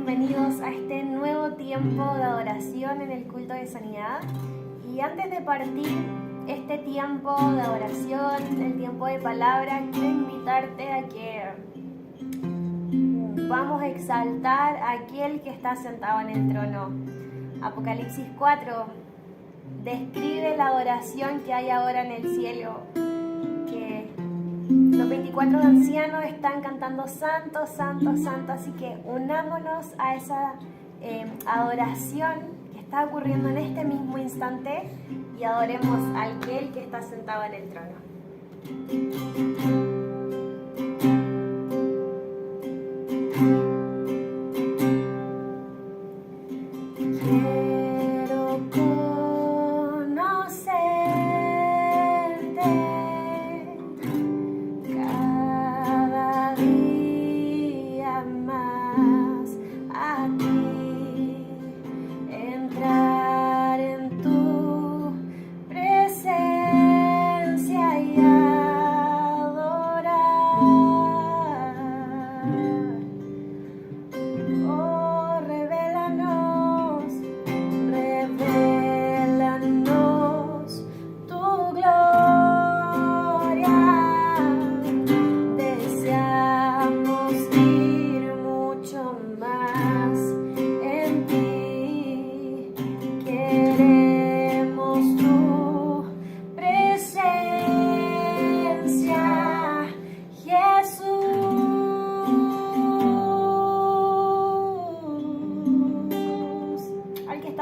bienvenidos a este nuevo tiempo de adoración en el culto de sanidad. Y antes de partir este tiempo de adoración, el tiempo de palabra, quiero invitarte a que vamos a exaltar a aquel que está sentado en el trono. Apocalipsis 4 describe la adoración que hay ahora en el cielo, que los 24 ancianos están cantando santo, santo, santo, así que unámonos a esa adoración que está ocurriendo en este mismo instante y adoremos al aquel que está sentado en el trono.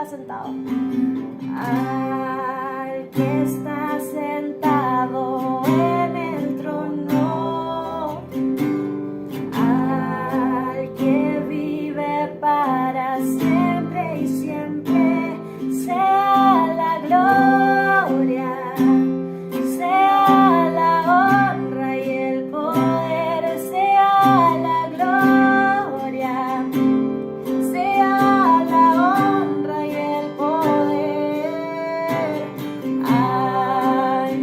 Sentado. Al que está sentado en el trono, al que vive para siempre y siempre, sea la gloria, sea la honra y el poder, sea la gloria, sea la honra y el poder al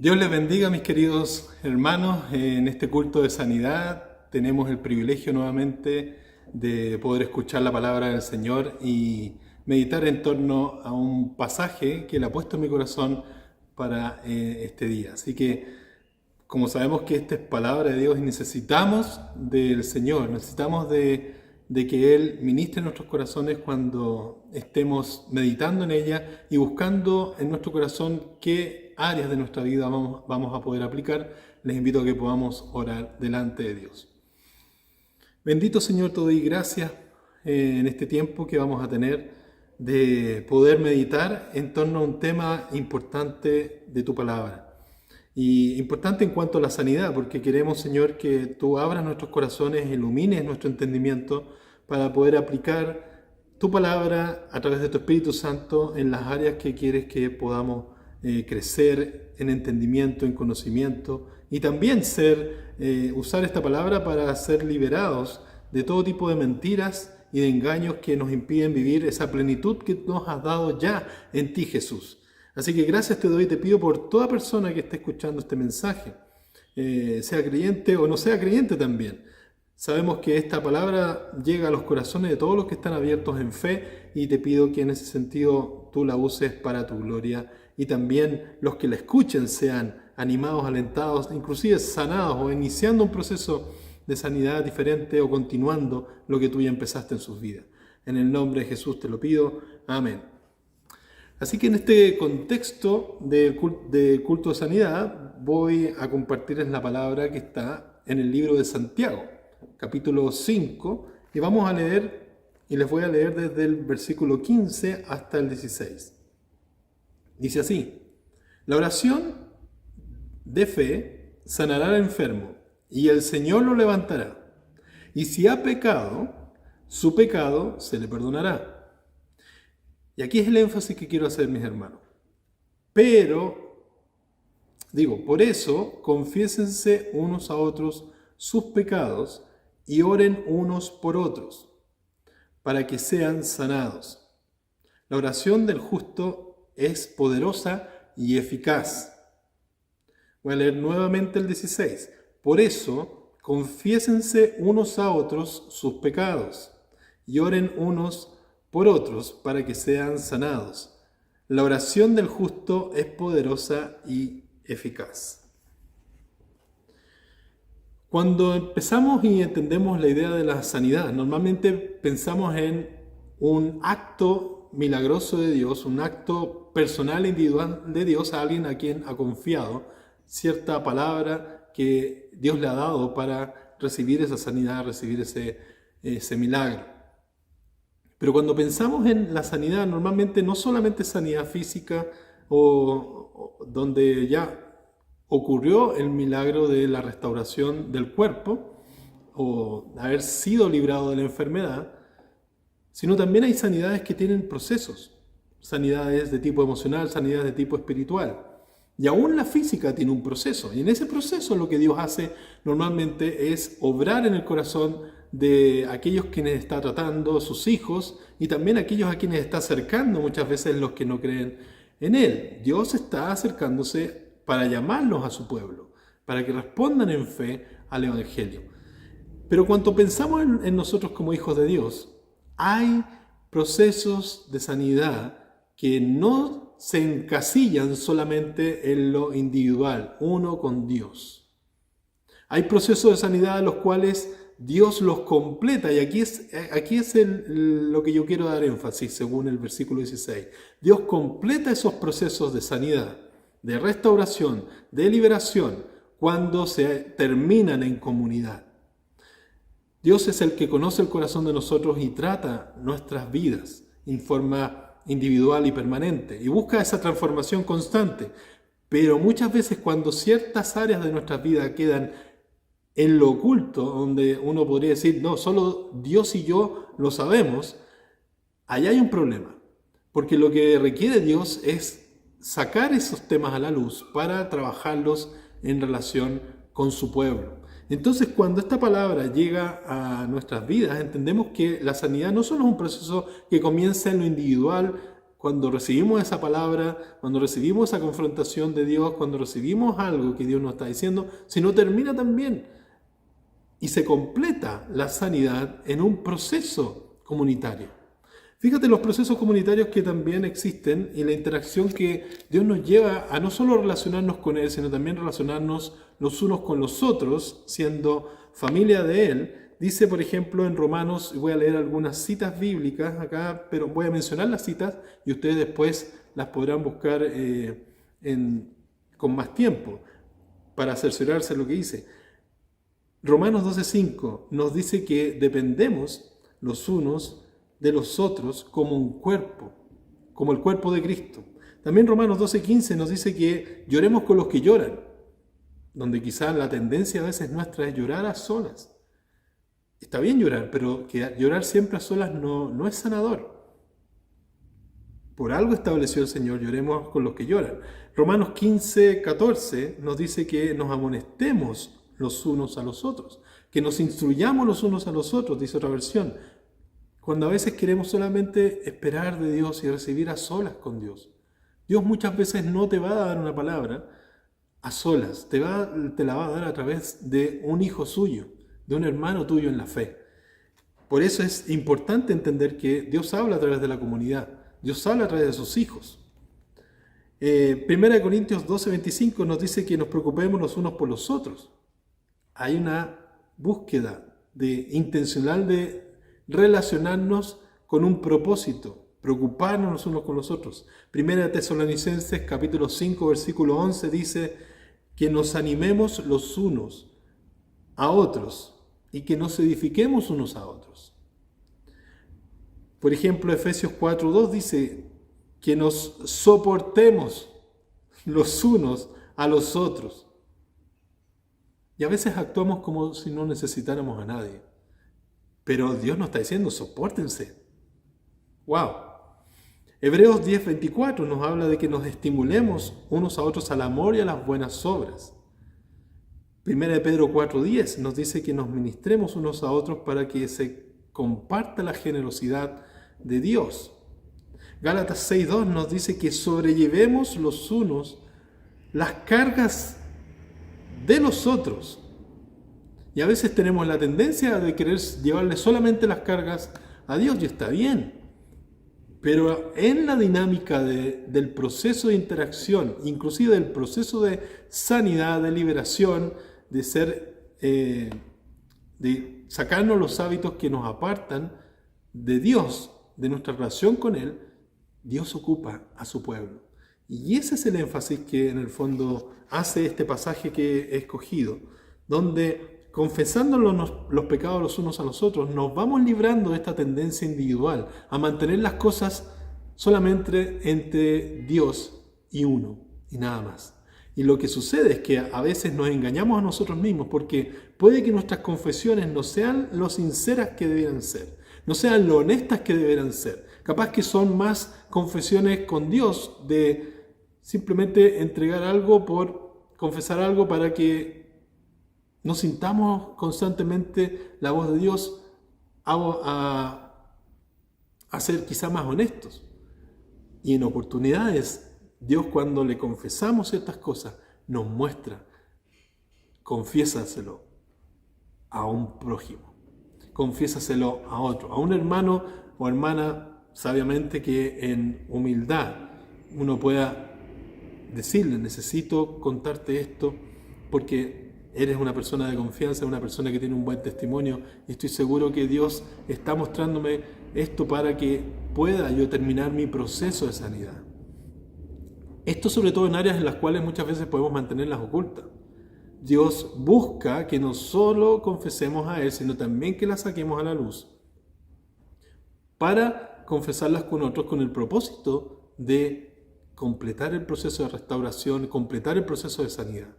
Dios les bendiga, mis queridos hermanos. En este culto de sanidad tenemos el privilegio nuevamente de poder escuchar la palabra del Señor y meditar en torno a un pasaje que Él ha puesto en mi corazón para este día. Así que, como sabemos que esta es palabra de Dios y necesitamos del Señor, necesitamos de que Él ministre en nuestros corazones cuando estemos meditando en ella y buscando en nuestro corazón qué áreas de nuestra vida vamos a poder aplicar. Les invito a que podamos orar delante de Dios. Bendito Señor, te doy gracias en este tiempo que vamos a tener de poder meditar en torno a un tema importante de tu palabra. Y importante en cuanto a la sanidad, porque queremos, Señor, que tú abras nuestros corazones, ilumines nuestro entendimiento para poder aplicar tu palabra a través de tu Espíritu Santo en las áreas que quieres que podamos crecer en entendimiento, en conocimiento y también usar esta palabra para ser liberados de todo tipo de mentiras y de engaños que nos impiden vivir esa plenitud que nos has dado ya en ti, Jesús. Así que gracias te doy y te pido por toda persona que esté escuchando este mensaje, sea creyente o no sea creyente también. Sabemos que esta palabra llega a los corazones de todos los que están abiertos en fe y te pido que en ese sentido tú la uses para tu gloria y también los que la escuchen sean animados, alentados, inclusive sanados o iniciando un proceso de sanidad diferente o continuando lo que tú ya empezaste en sus vidas. En el nombre de Jesús te lo pido. Amén. Así que en este contexto de culto de sanidad voy a compartirles la palabra que está en el libro de Santiago, capítulo 5, y vamos a leer, y les voy a leer desde el versículo 15 hasta el 16. Dice así: la oración de fe sanará al enfermo, y el Señor lo levantará. Y si ha pecado, su pecado se le perdonará. Y aquí es el énfasis que quiero hacer, mis hermanos. Por eso, confiésense unos a otros sus pecados y oren unos por otros, para que sean sanados. La oración del justo es poderosa y eficaz. Voy a leer nuevamente el 16. Por eso, confiésense unos a otros sus pecados y oren unos por otros para que sean sanados. La oración del justo es poderosa y eficaz. Cuando empezamos y entendemos la idea de la sanidad, normalmente pensamos en un acto milagroso de Dios, un acto personal, individual de Dios, a alguien a quien ha confiado cierta palabra que Dios le ha dado para recibir esa sanidad, recibir ese milagro. Pero cuando pensamos en la sanidad, normalmente no solamente sanidad física o donde ya ocurrió el milagro de la restauración del cuerpo o haber sido librado de la enfermedad, sino también hay sanidades que tienen procesos, sanidades de tipo emocional, sanidades de tipo espiritual. Y aún la física tiene un proceso, y en ese proceso lo que Dios hace normalmente es obrar en el corazón de aquellos quienes está tratando, sus hijos, y también aquellos a quienes está acercando muchas veces los que no creen en Él. Dios está acercándose para llamarlos a su pueblo, para que respondan en fe al Evangelio. Pero cuando pensamos en nosotros como hijos de Dios, hay procesos de sanidad que no se encasillan solamente en lo individual, uno con Dios. Hay procesos de sanidad en los cuales Dios los completa, y aquí es lo que yo quiero dar énfasis según el versículo 16. Dios completa esos procesos de sanidad, de restauración, de liberación, cuando se terminan en comunidad. Dios es el que conoce el corazón de nosotros y trata nuestras vidas en forma individual y permanente, y busca esa transformación constante. Pero muchas veces cuando ciertas áreas de nuestras vidas quedan en lo oculto, donde uno podría decir, no, solo Dios y yo lo sabemos, allá hay un problema. Porque lo que requiere Dios es sacar esos temas a la luz para trabajarlos en relación con su pueblo. Entonces, cuando esta palabra llega a nuestras vidas, entendemos que la sanidad no solo es un proceso que comienza en lo individual, cuando recibimos esa palabra, cuando recibimos esa confrontación de Dios, cuando recibimos algo que Dios nos está diciendo, sino termina también y se completa la sanidad en un proceso comunitario. Fíjate los procesos comunitarios que también existen y la interacción que Dios nos lleva a no solo relacionarnos con Él, sino también relacionarnos los unos con los otros, siendo familia de Él. Dice, por ejemplo, en Romanos, y voy a leer algunas citas bíblicas acá, pero voy a mencionar las citas y ustedes después las podrán buscar con más tiempo para cerciorarse de lo que dice. Romanos 12:5 nos dice que dependemos los unos de los otros como un cuerpo, como el cuerpo de Cristo. También Romanos 12:15 nos dice que lloremos con los que lloran, donde quizás la tendencia a veces nuestra es llorar a solas. Está bien llorar, pero que llorar siempre a solas no es sanador. Por algo estableció el Señor, lloremos con los que lloran. Romanos 15:14 nos dice que nos amonestemos los unos a los otros, que nos instruyamos los unos a los otros, dice otra versión, cuando a veces queremos solamente esperar de Dios y recibir a solas con Dios. Dios muchas veces no te va a dar una palabra a solas, te la va a dar a través de un hijo suyo, de un hermano tuyo en la fe. Por eso es importante entender que Dios habla a través de la comunidad, Dios habla a través de sus hijos. 1 Corintios 12:25 nos dice que nos preocupemos los unos por los otros. Hay una búsqueda intencional de relacionarnos con un propósito, preocuparnos los unos con los otros. 1 Tesalonicenses capítulo 5 versículo 11 dice que nos animemos los unos a otros y que nos edifiquemos unos a otros. Por ejemplo, Efesios 4:2 dice que nos soportemos los unos a los otros. Y a veces actuamos como si no necesitáramos a nadie. Pero Dios nos está diciendo, sopórtense. ¡Wow! Hebreos 10:24 nos habla de que nos estimulemos unos a otros al amor y a las buenas obras. 1 Pedro 4:10 nos dice que nos ministremos unos a otros para que se comparta la generosidad de Dios. Gálatas 6:2 nos dice que sobrellevemos los unos las cargas de los otros. Y a veces tenemos la tendencia de querer llevarle solamente las cargas a Dios, y está bien. Pero en la dinámica del proceso de interacción, inclusive del proceso de sanidad, de liberación, de sacarnos los hábitos que nos apartan de Dios, de nuestra relación con Él, Dios ocupa a su pueblo. Y ese es el énfasis que en el fondo hace este pasaje que he escogido, donde confesándonos los pecados los unos a los otros, nos vamos librando de esta tendencia individual a mantener las cosas solamente entre Dios y uno, y nada más. Y lo que sucede es que a veces nos engañamos a nosotros mismos, porque puede que nuestras confesiones no sean lo sinceras que debieran ser, no sean lo honestas que deberán ser. Capaz que son más confesiones con Dios de simplemente entregar algo por confesar algo para que nos sintamos constantemente la voz de Dios a ser quizá más honestos. Y en oportunidades, Dios, cuando le confesamos ciertas cosas, nos muestra, confiésaselo a un prójimo, confiésaselo a otro, a un hermano o hermana, sabiamente que en humildad uno pueda decirle, necesito contarte esto porque eres una persona de confianza, una persona que tiene un buen testimonio, y estoy seguro que Dios está mostrándome esto para que pueda yo terminar mi proceso de sanidad. Esto sobre todo en áreas en las cuales muchas veces podemos mantenerlas ocultas. Dios busca que no solo confesemos a Él, sino también que las saquemos a la luz para confesarlas con otros con el propósito de completar el proceso de restauración, completar el proceso de sanidad.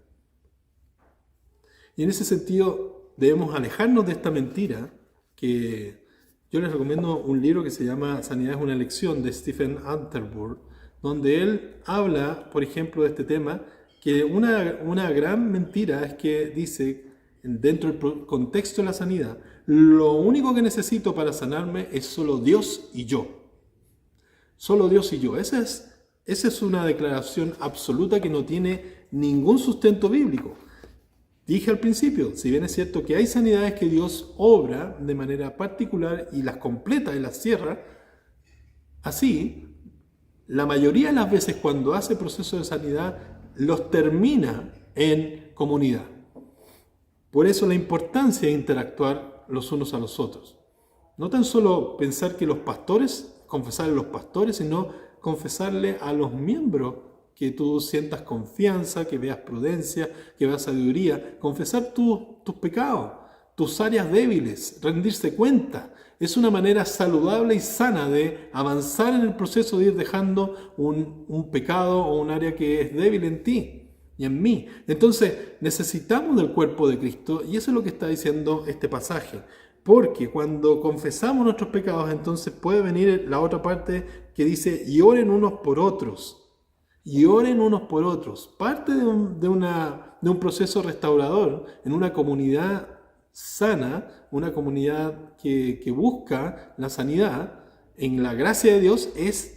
Y en ese sentido debemos alejarnos de esta mentira, que yo les recomiendo un libro que se llama Sanidad es una elección, de Stephen Atterbury, donde él habla, por ejemplo, de este tema, que una gran mentira es que dice, dentro del contexto de la sanidad, lo único que necesito para sanarme es solo Dios y yo. Solo Dios y yo. Esa es una declaración absoluta que no tiene ningún sustento bíblico. Dije al principio, si bien es cierto que hay sanidades que Dios obra de manera particular y las completa y las cierra, así, la mayoría de las veces cuando hace procesos de sanidad, los termina en comunidad. Por eso la importancia de interactuar los unos a los otros. No tan solo pensar que los pastores, confesarle a los pastores, sino confesarle a los miembros que tú sientas confianza, que veas prudencia, que veas sabiduría. Confesar tus pecados, tus áreas débiles, rendirse cuenta. Es una manera saludable y sana de avanzar en el proceso de ir dejando un pecado o un área que es débil en ti y en mí. Entonces necesitamos del cuerpo de Cristo y eso es lo que está diciendo este pasaje. Porque cuando confesamos nuestros pecados, entonces puede venir la otra parte que dice, y oren unos por otros. Y oren unos por otros. Parte de un proceso restaurador en una comunidad sana, una comunidad que busca la sanidad, en la gracia de Dios, es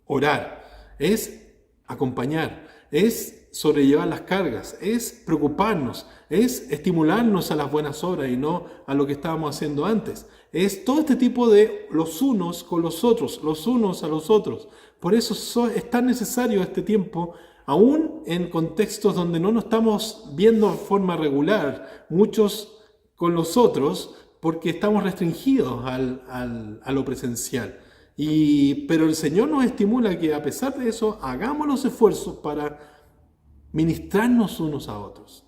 orar, es acompañar, es sobrellevar las cargas, es preocuparnos, es estimularnos a las buenas obras y no a lo que estábamos haciendo antes. Es todo este tipo de los unos con los otros, los unos a los otros. Por eso es tan necesario este tiempo, aún en contextos donde no nos estamos viendo de forma regular, muchos con los otros, porque estamos restringidos a lo presencial. Pero el Señor nos estimula que a pesar de eso, hagamos los esfuerzos para ministrarnos unos a otros,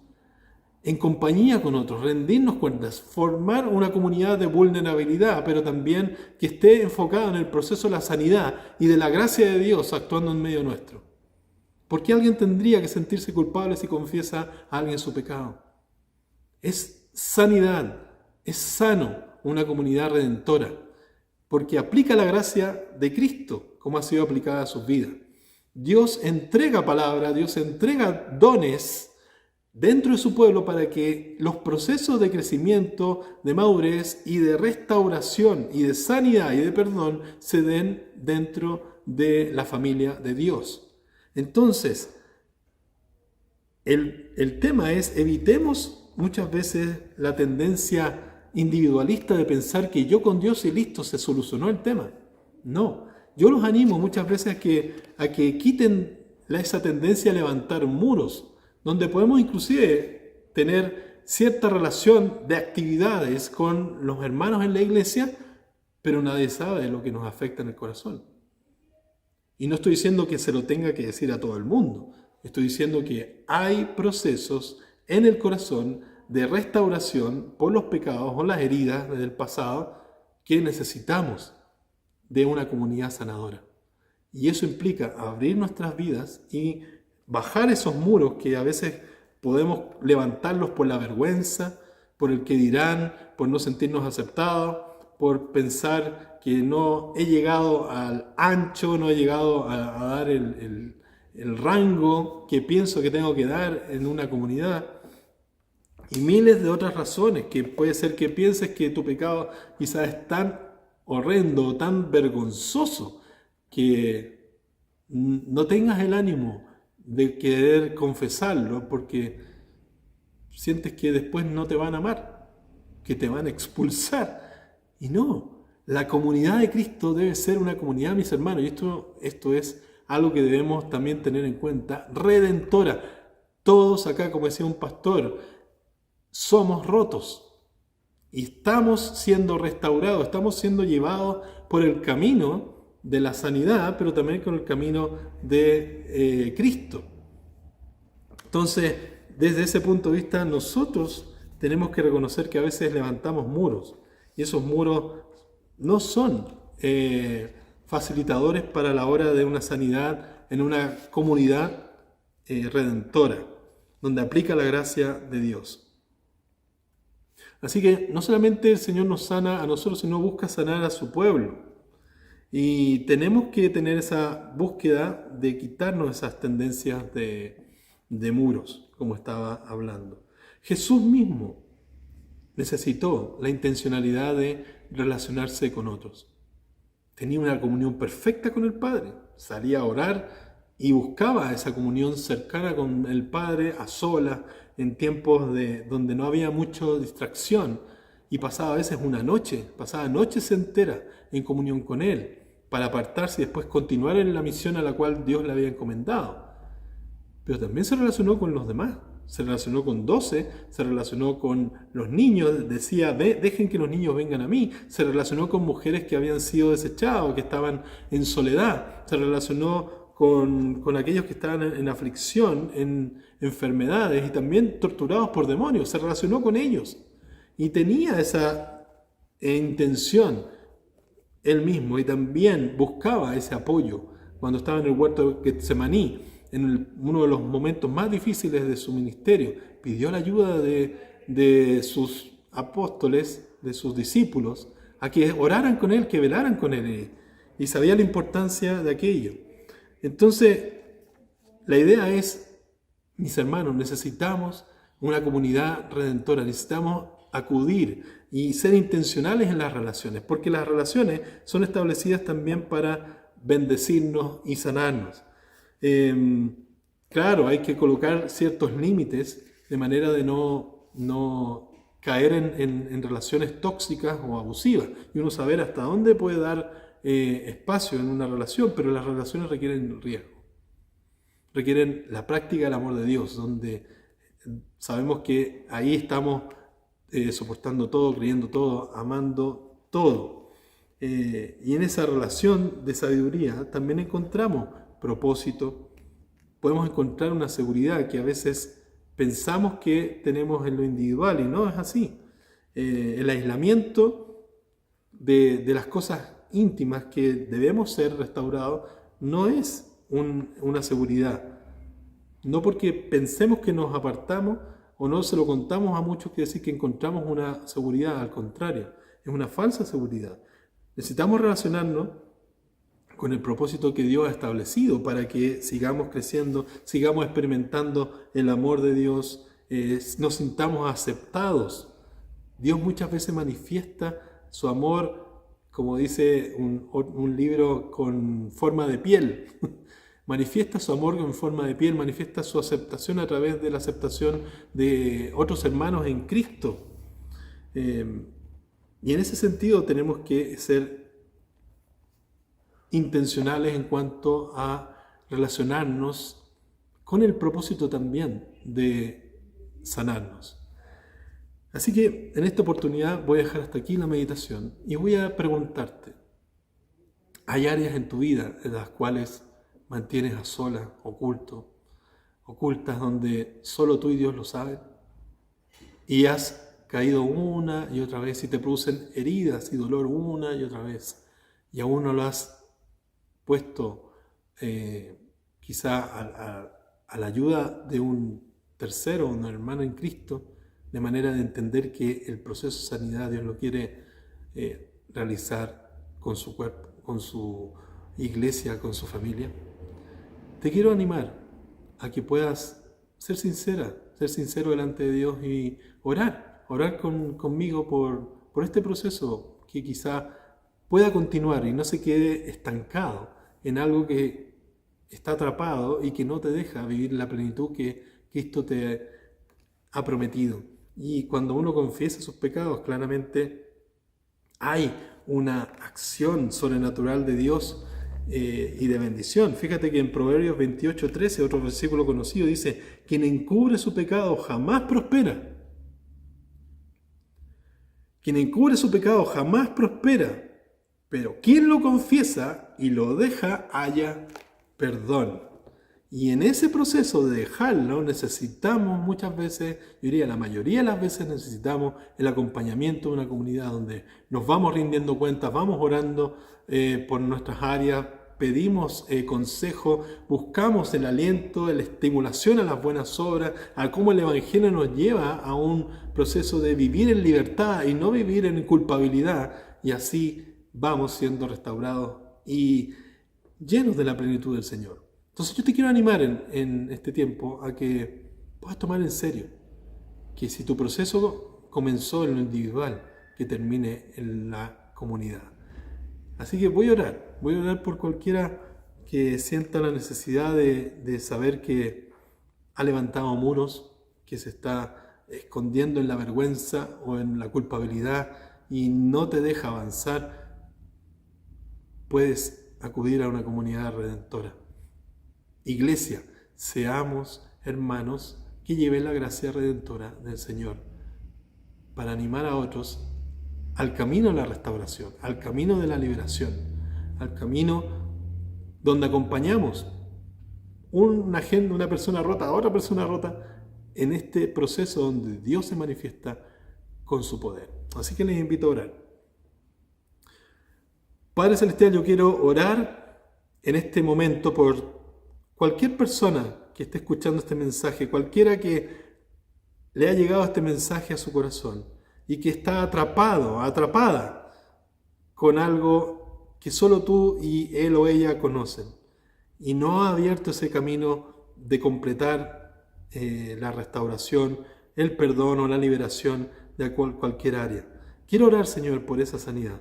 en compañía con otros, rendirnos cuentas, formar una comunidad de vulnerabilidad, pero también que esté enfocada en el proceso de la sanidad y de la gracia de Dios actuando en medio nuestro. ¿Por qué alguien tendría que sentirse culpable si confiesa a alguien su pecado? Es sanidad, es sano una comunidad redentora, porque aplica la gracia de Cristo como ha sido aplicada a sus vidas. Dios entrega palabra, Dios entrega dones dentro de su pueblo para que los procesos de crecimiento, de madurez y de restauración y de sanidad y de perdón se den dentro de la familia de Dios. Entonces, el tema es, evitemos muchas veces la tendencia individualista de pensar que yo con Dios y listo, se solucionó el tema. No, yo los animo muchas veces a que quiten esa tendencia a levantar muros, donde podemos inclusive tener cierta relación de actividades con los hermanos en la iglesia, pero nadie sabe lo que nos afecta en el corazón. Y no estoy diciendo que se lo tenga que decir a todo el mundo, estoy diciendo que hay procesos en el corazón de restauración por los pecados o las heridas del pasado que necesitamos de una comunidad sanadora. Y eso implica abrir nuestras vidas y bajar esos muros que a veces podemos levantarlos por la vergüenza, por el que dirán, por no sentirnos aceptados, por pensar que no he llegado al ancho, no he llegado a dar el rango que pienso que tengo que dar en una comunidad. Y miles de otras razones, que puede ser que pienses que tu pecado quizás es tan horrendo, tan vergonzoso, que no tengas el ánimo de querer confesarlo porque sientes que después no te van a amar, que te van a expulsar. Y no, la comunidad de Cristo debe ser una comunidad, mis hermanos, y esto es algo que debemos también tener en cuenta, redentora. Todos acá, como decía un pastor, somos rotos y estamos siendo restaurados, estamos siendo llevados por el camino de la sanidad, pero también con el camino de Cristo. Entonces, desde ese punto de vista, nosotros tenemos que reconocer que a veces levantamos muros y esos muros no son facilitadores para la hora de una sanidad en una comunidad redentora, donde aplica la gracia de Dios. Así que no solamente el Señor nos sana a nosotros, sino busca sanar a su pueblo. Y tenemos que tener esa búsqueda de quitarnos esas tendencias de muros, como estaba hablando. Jesús mismo necesitó la intencionalidad de relacionarse con otros. tenía una comunión perfecta con el Padre. Salía a orar y buscaba esa comunión cercana con el Padre a solas, en tiempos donde no había mucha distracción. Y pasaba a veces una noche, pasaba noches enteras en comunión con Él, para apartarse y después continuar en la misión a la cual Dios le había encomendado. Pero también se relacionó con los demás. Se relacionó con 12, se relacionó con los niños, decía, dejen que los niños vengan a mí. Se relacionó con mujeres que habían sido desechadas, que estaban en soledad. Se relacionó con aquellos que estaban en aflicción, en enfermedades y también torturados por demonios. Se relacionó con ellos y tenía esa intención él mismo, y también buscaba ese apoyo cuando estaba en el huerto de Getsemaní, en uno de los momentos más difíciles de su ministerio. Pidió la ayuda de sus apóstoles, de sus discípulos, a que oraran con él, que velaran con él, y sabía la importancia de aquello. Entonces, la idea es, mis hermanos, necesitamos una comunidad redentora, necesitamos acudir y ser intencionales en las relaciones, porque las relaciones son establecidas también para bendecirnos y sanarnos. Claro, hay que colocar ciertos límites de manera de no caer en relaciones tóxicas o abusivas, y uno saber hasta dónde puede dar espacio en una relación, pero las relaciones requieren riesgo, requieren la práctica del amor de Dios, donde sabemos que ahí estamos soportando todo, creyendo todo, amando todo. Y en esa relación de sabiduría también encontramos propósito, podemos encontrar una seguridad que a veces pensamos que tenemos en lo individual y no es así. El aislamiento de las cosas íntimas que debemos ser restaurados no es una seguridad. No porque pensemos que nos apartamos o no se lo contamos a muchos quiere decir que encontramos una seguridad, al contrario, es una falsa seguridad. Necesitamos relacionarnos con el propósito que Dios ha establecido para que sigamos creciendo, sigamos experimentando el amor de Dios, nos sintamos aceptados. Dios muchas veces manifiesta su amor, como dice un libro, con forma de piel. Manifiesta su amor en forma de piel, manifiesta su aceptación a través de la aceptación de otros hermanos en Cristo. Y en ese sentido tenemos que ser intencionales en cuanto a relacionarnos con el propósito también de sanarnos. Así que en esta oportunidad voy a dejar hasta aquí la meditación y voy a preguntarte, ¿hay áreas en tu vida en las cuales mantienes a solas, ocultas, donde solo tú y Dios lo saben? Y has caído una y otra vez y te producen heridas y dolor una y otra vez. Y aún no lo has puesto quizá a la ayuda de un tercero, un hermano en Cristo, de manera de entender que el proceso de sanidad Dios lo quiere realizar con su cuerpo, con su iglesia, con su familia. Te quiero animar a que puedas ser sincero delante de Dios y orar conmigo por este proceso que quizá pueda continuar y no se quede estancado en algo que está atrapado y que no te deja vivir la plenitud que Cristo te ha prometido. Y cuando uno confiesa sus pecados, claramente hay una acción sobrenatural de Dios y de bendición. Fíjate que en Proverbios 28:13, otro versículo conocido, dice: quien encubre su pecado jamás prospera. Quien encubre su pecado jamás prospera, pero quien lo confiesa y lo deja halla perdón. Y en ese proceso de dejarlo necesitamos muchas veces, yo diría la mayoría de las veces necesitamos el acompañamiento de una comunidad donde nos vamos rindiendo cuentas, vamos orando por nuestras áreas, pedimos consejo, buscamos el aliento, la estimulación a las buenas obras, a cómo el Evangelio nos lleva a un proceso de vivir en libertad y no vivir en culpabilidad, y así vamos siendo restaurados y llenos de la plenitud del Señor. Entonces yo te quiero animar en este tiempo a que puedas tomar en serio que si tu proceso comenzó en lo individual, que termine en la comunidad. Así que voy a orar por cualquiera que sienta la necesidad de saber que ha levantado muros, que se está escondiendo en la vergüenza o en la culpabilidad y no te deja avanzar. Puedes acudir a una comunidad redentora. Iglesia, seamos hermanos que lleven la gracia redentora del Señor para animar a otros al camino de la restauración, al camino de la liberación, al camino donde acompañamos una persona rota a otra persona rota en este proceso donde Dios se manifiesta con su poder. Así que les invito a orar. Padre Celestial, yo quiero orar en este momento por cualquier persona que esté escuchando este mensaje, cualquiera que le ha llegado este mensaje a su corazón y que está atrapada con algo que solo tú y él o ella conocen y no ha abierto ese camino de completar la restauración, el perdón o la liberación de cualquier área. Quiero orar, Señor, por esa sanidad.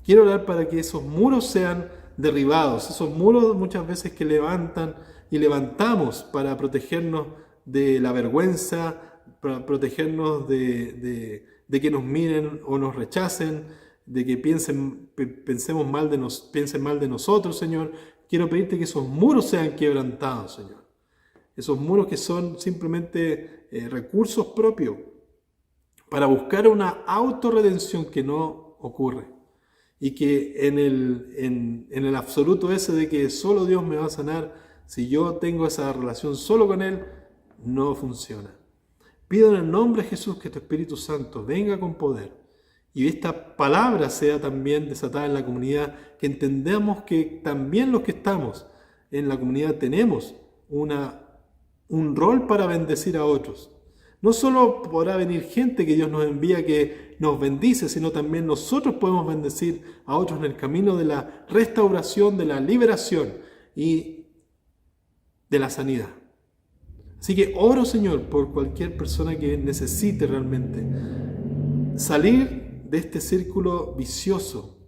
Quiero orar para que esos muros sean derribados, esos muros muchas veces que levantan y levantamos para protegernos de la vergüenza, para protegernos de que nos miren o nos rechacen, de que piensen mal de nosotros, Señor. Quiero pedirte que esos muros sean quebrantados, Señor. Esos muros que son simplemente recursos propios para buscar una autorredención que no ocurre. Y que en el absoluto ese de que solo Dios me va a sanar, si yo tengo esa relación solo con Él, no funciona. Pido en el nombre de Jesús que tu Espíritu Santo venga con poder y esta palabra sea también desatada en la comunidad, que entendamos que también los que estamos en la comunidad tenemos un rol para bendecir a otros. No solo podrá venir gente que Dios nos envía que nos bendice, sino también nosotros podemos bendecir a otros en el camino de la restauración, de la liberación y de la sanidad. Así que oro, Señor, por cualquier persona que necesite realmente salir de este círculo vicioso,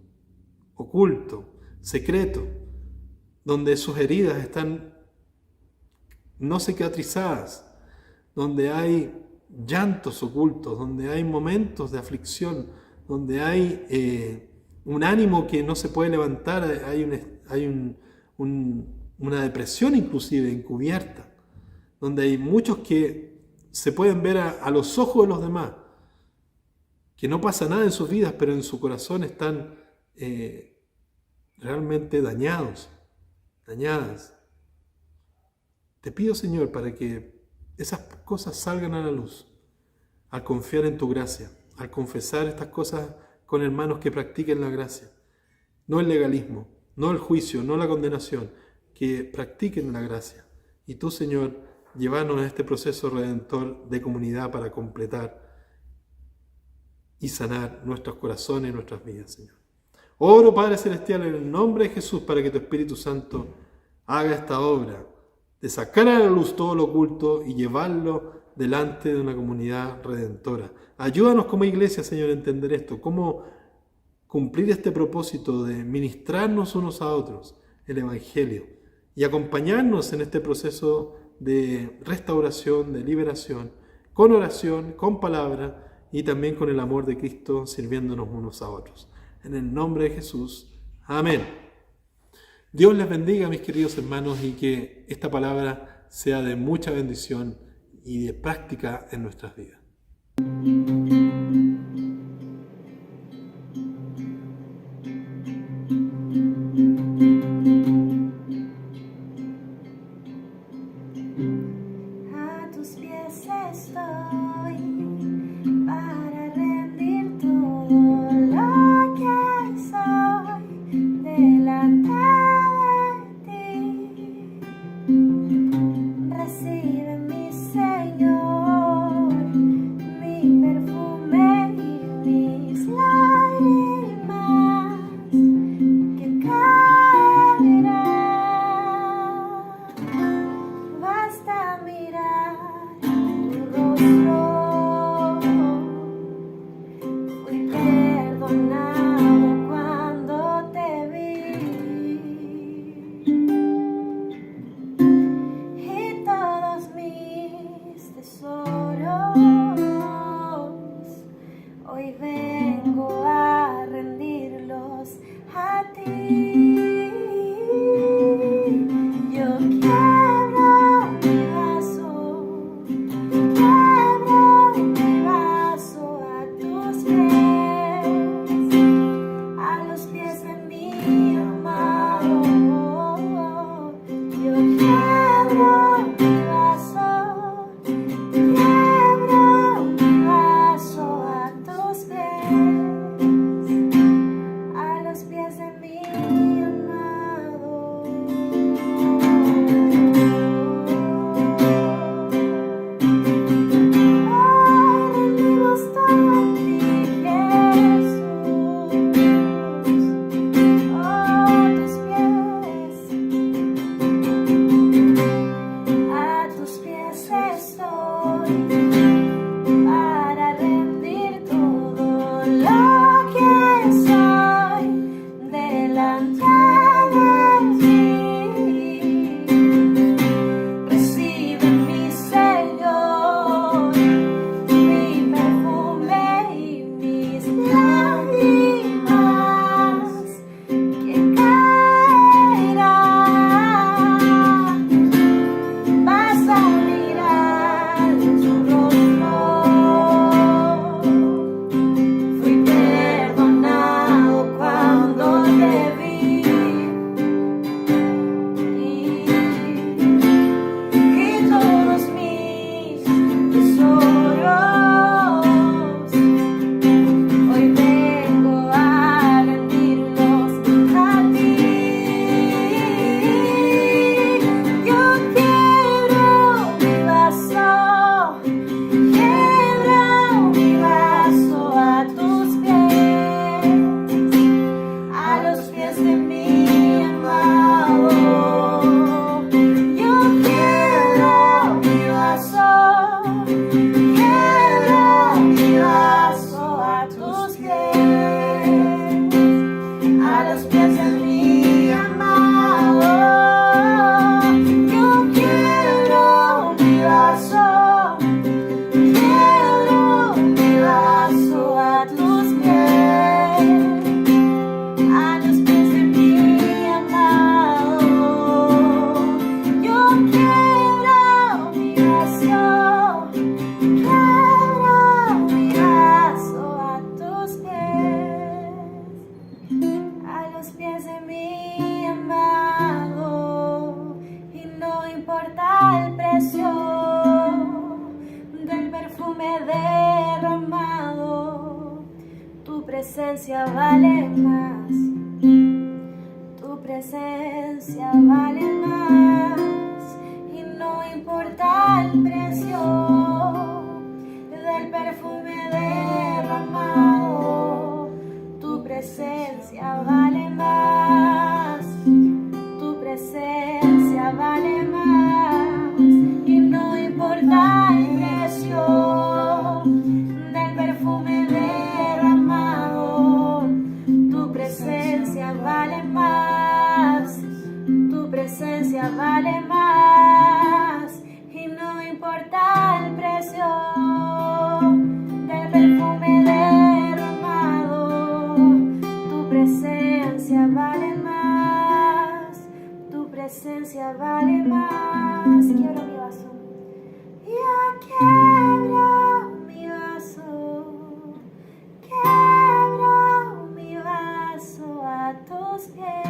oculto, secreto, donde sus heridas están no cicatrizadas, donde hay llantos ocultos, donde hay momentos de aflicción, donde hay un ánimo que no se puede levantar, hay una depresión inclusive encubierta, donde hay muchos que se pueden ver a los ojos de los demás, que no pasa nada en sus vidas, pero en su corazón están realmente dañadas. Te pido, Señor, para que esas cosas salgan a la luz, al confiar en tu gracia, al confesar estas cosas con hermanos que practiquen la gracia, no el legalismo, no el juicio, no la condenación, que practiquen la gracia. Y tú, Señor, llévanos a este proceso redentor de comunidad para completar y sanar nuestros corazones y nuestras vidas, Señor. Oro, Padre Celestial, en el nombre de Jesús, para que tu Espíritu Santo haga esta obra de sacar a la luz todo lo oculto y llevarlo delante de una comunidad redentora. Ayúdanos como iglesia, Señor, a entender esto, cómo cumplir este propósito de ministrarnos unos a otros el Evangelio y acompañarnos en este proceso de restauración, de liberación, con oración, con palabra y también con el amor de Cristo sirviéndonos unos a otros. En el nombre de Jesús. Amén. Dios les bendiga, mis queridos hermanos, y que esta palabra sea de mucha bendición y de práctica en nuestras vidas. A tus pies estoy para rendir todo lo que soy delante de ti. Recibe mi Señor mi amado. Yo quiebro mi vaso a tus pies, a los pies de mi amado. Rendimos todo a ti, Jesús, a tus pies estoy, para rendir todo lo que soy delante de ti. Recibe mi Señor, mi perfume y mis lágrimas que caerán. Basta mirar su rostro. Fui perdonado cuando te vi, y todos mis tesoros hoy vengo a rendirlos a ti. Yo quiebro mi vaso a tus pies, a los pies de mi amado. Yo quiebro mi vaso a tus pies, a los pies de mi amado. Yo quiebro mi vaso a tus pies, a los pies de mi amado. Yo quiebro mi vaso a tus pies, a los pies de mi amado. Y no importa el precio del perfume derramado, tu presencia vale más, tu presencia vale más. Y no importa el precio del perfume derramado, tu presencia vale más, tu presencia vale más. Y no importa el precio del perfume derramado, tu presencia vale más, tu presencia vale más. Y no importa el precio del perfume derramado, tu presencia vale más, tu presencia vale más. Quiero mi vaso. Yo quiebro mi vaso a tus pies.